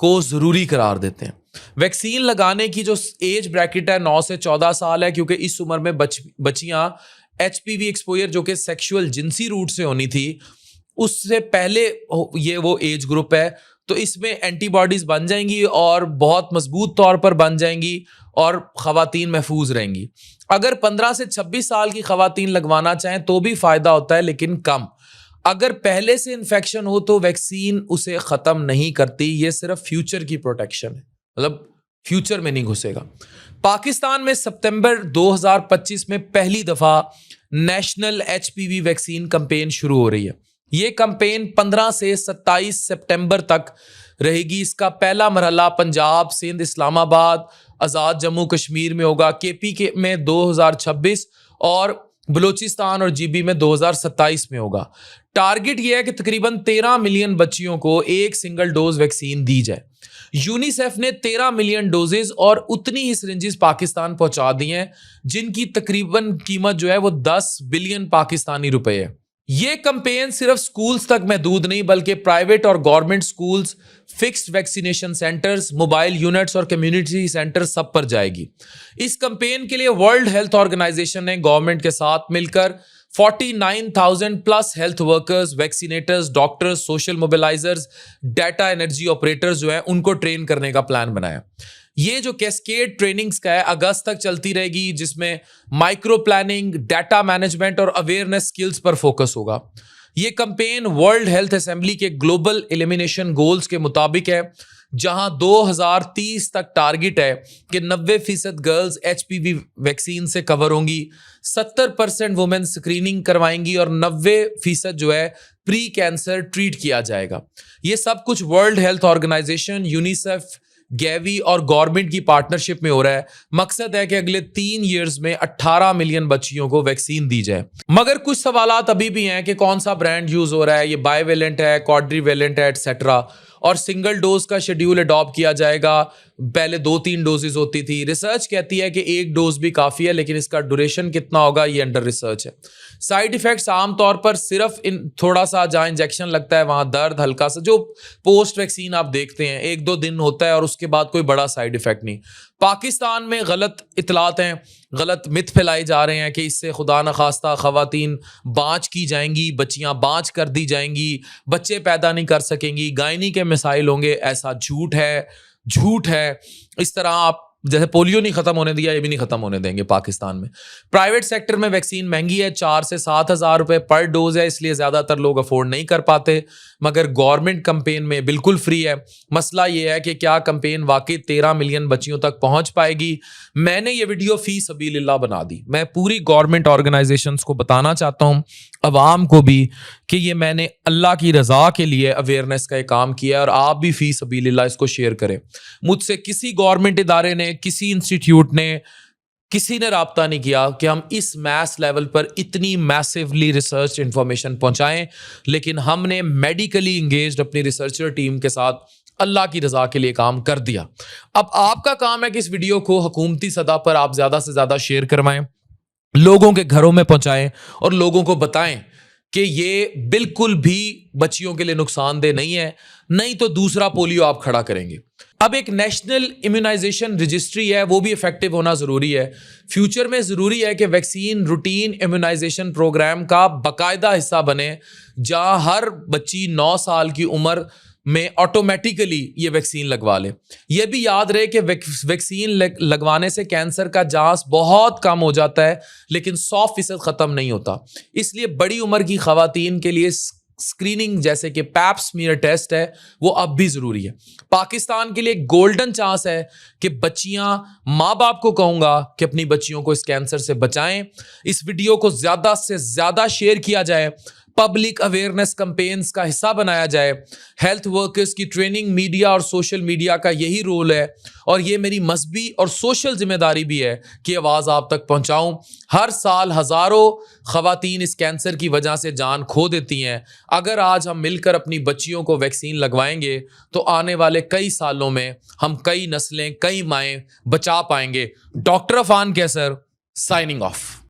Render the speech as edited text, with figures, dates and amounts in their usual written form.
کو ضروری قرار دیتے ہیں. ویکسین لگانے کی جو ایج بریکٹ ہے 9 سے 14 سال ہے, کیونکہ اس عمر میں بچیاں ایچ پی وی ایکسپوئر جو کہ سیکشول جنسی روٹ سے ہونی تھی اس سے پہلے یہ وہ ایج گروپ ہے, تو اس میں اینٹی باڈیز بن جائیں گی اور بہت مضبوط طور پر بن جائیں گی اور خواتین محفوظ رہیں گی. اگر 15 سے 26 سال کی خواتین لگوانا چاہیں تو بھی فائدہ ہوتا ہے, لیکن کم. اگر پہلے سے انفیکشن ہو تو ویکسین اسے ختم نہیں کرتی, یہ صرف فیوچر کی پروٹیکشن ہے, مطلب فیوچر میں نہیں گھسے گا. پاکستان میں ستمبر 2025 میں پہلی دفعہ نیشنل ایچ پی وی ویکسین کمپین شروع ہو رہی ہے. یہ کمپین 15 سے 27 سپٹمبر تک رہے گی. اس کا پہلا مرحلہ پنجاب, سندھ, اسلام آباد, آزاد جموں کشمیر میں ہوگا, کے پی کے میں 2026 اور بلوچستان اور جی بی میں 2027 میں ہوگا. ٹارگٹ یہ ہے کہ تقریباً 13 ملین بچیوں کو ایک سنگل ڈوز ویکسین دی جائے. یونیسیف نے 13 ملین ڈوزز اور اتنی ہی سرنجز پاکستان پہنچا دی ہیں جن کی تقریباً قیمت جو ہے وہ 10 بلین پاکستانی روپے ہے. یہ کمپین صرف سکولز تک محدود نہیں بلکہ پرائیویٹ اور government schools, fixed vaccination centres, mobile units اور کمیونٹی سینٹر سب پر جائے گی. اس کمپین کے لیے ورلڈ ہیلتھ آرگنائزیشن نے گورنمنٹ کے ساتھ مل کر 49,000 plus health workers, vaccinators, doctors, social mobilisers, data انرجی آپریٹرز جو ہیں ان کو ٹرین کرنے کا پلان بنایا. یہ جو کیسکیڈ ٹریننگز کا ہے اگست تک چلتی رہے گی, جس میں مائکرو پلاننگ, ڈیٹا مینجمنٹ اور اویئرنیس سکلز پر فوکس ہوگا. یہ کمپین ورلڈ ہیلتھ اسمبلی کے گلوبل ایلیمینیشن گولز کے مطابق ہے, جہاں 2030 تک ٹارگٹ ہے کہ 90% گرلز ایچ پی وی ویکسین سے کور ہوں گی, 70% وومن سکریننگ کروائیں گی اور 90% جو ہے پری کینسر ٹریٹ کیا جائے گا. یہ سب کچھ ورلڈ ہیلتھ آرگنائزیشن, یونیسیف, گیوی اور گورنمنٹ کی پارٹنرشپ میں ہو رہا ہے. مقصد ہے کہ اگلے 3 ایئرز میں 18 ملین بچیوں کو ویکسین دی جائے. مگر کچھ سوالات ابھی بھی ہیں کہ کون سا برانڈ یوز ہو رہا ہے, یہ بائی ویلنٹ ہے, کوادری ویلنٹ ہے, ایٹسیٹرا, اور سنگل ڈوز کا شیڈیول اڈاپٹ کیا جائے گا. پہلے 2-3 ڈوزز ہوتی تھی. ریسرچ کہتی ہے کہ 1 ڈوز بھی کافی ہے, لیکن اس کا ڈوریشن کتنا ہوگا یہ انڈر ریسرچ ہے. سائیڈ ایفیکٹس عام طور پر صرف تھوڑا سا جہاں انجیکشن لگتا ہے وہاں درد, ہلکا سا جو پوسٹ ویکسین آپ دیکھتے ہیں 1-2 دن ہوتا ہے اور اس کے بعد کوئی بڑا سائیڈ ایفیکٹ نہیں. پاکستان میں غلط اطلاعات ہیں, غلط مت پھیلائے جا رہے ہیں کہ اس سے خدا نخواستہ خواتین بانج کی جائیں گی, بچیاں بانج کر دی جائیں گی, بچے پیدا نہیں کر سکیں گی, گائنی کے مسائل ہوں گے. ایسا جھوٹ ہے. اس طرح آپ جیسے پولیو نہیں ختم ہونے دیا, یہ بھی نہیں ختم ہونے دیں گے پاکستان میں. پرائیویٹ سیکٹر میں ویکسین مہنگی ہے, 4 سے 7 ہزار روپے پر ڈوز ہے, اس لیے زیادہ تر لوگ افورڈ نہیں کر پاتے. مگر گورنمنٹ کمپین میں بالکل فری ہے. مسئلہ یہ ہے کہ کیا کمپین واقعی 13 ملین بچیوں تک پہنچ پائے گی. میں نے یہ ویڈیو فی سبیل اللہ بنا دی. میں پوری گورنمنٹ آرگنائزیشنز کو بتانا چاہتا ہوں, عوام کو بھی, کہ یہ میں نے اللہ کی رضا کے لیے اویئرنیس کا ایک کام کیا ہے, اور آپ بھی فی سبیل اللہ اس کو شیئر کریں. مجھ سے کسی گورنمنٹ ادارے نے, کسی انسٹیٹیوٹ نے, کسی نے رابطہ نہیں کیا کہ ہم اس میس لیول پر اتنی میسیولی ریسرچ انفارمیشن پہنچائیں, لیکن ہم نے میڈیکلی انگیجڈ اپنی ریسرچر ٹیم کے ساتھ اللہ کی رضا کے لیے کام کر دیا. اب آپ کا کام ہے کہ اس ویڈیو کو حکومتی سطح پر آپ زیادہ سے زیادہ شیئر کروائیں, لوگوں کے گھروں میں پہنچائیں اور لوگوں کو بتائیں کہ یہ بالکل بھی بچیوں کے لیے نقصان دہ نہیں ہے, نہیں تو دوسرا پولیو آپ کھڑا کریں گے. اب ایک نیشنل امیونائزیشن رجسٹری ہے, وہ بھی افیکٹو ہونا ضروری ہے. فیوچر میں ضروری ہے کہ ویکسین روٹین امیونائزیشن پروگرام کا باقاعدہ حصہ بنے, جہاں ہر بچی 9 سال کی عمر میں آٹومیٹیکلی یہ ویکسین لگوا لے. یہ بھی یاد رہے کہ ویکسین لگوانے سے کینسر کا چانس بہت کم ہو جاتا ہے, لیکن 100% ختم نہیں ہوتا. اس لیے بڑی عمر کی خواتین کے لیے اسکریننگ جیسے کہ پیپ سمیئر ٹیسٹ ہے وہ اب بھی ضروری ہے. پاکستان کے لیے گولڈن چانس ہے کہ بچیاں, ماں باپ کو کہوں گا کہ اپنی بچیوں کو اس کینسر سے بچائیں. اس ویڈیو کو زیادہ سے زیادہ شیئر کیا جائے, پبلک اویئرنیس کمپینز کا حصہ بنایا جائے. ہیلتھ ورکرز کی ٹریننگ میڈیا اور سوشل میڈیا کا یہی رول ہے, اور یہ میری مذہبی اور سوشل ذمہ داری بھی ہے کہ آواز آپ تک پہنچاؤں. ہر سال ہزاروں خواتین اس کینسر کی وجہ سے جان کھو دیتی ہیں. اگر آج ہم مل کر اپنی بچیوں کو ویکسین لگوائیں گے تو آنے والے کئی سالوں میں ہم کئی نسلیں, کئی مائیں بچا پائیں گے. ڈاکٹر عفان کیسر, سائننگ آف.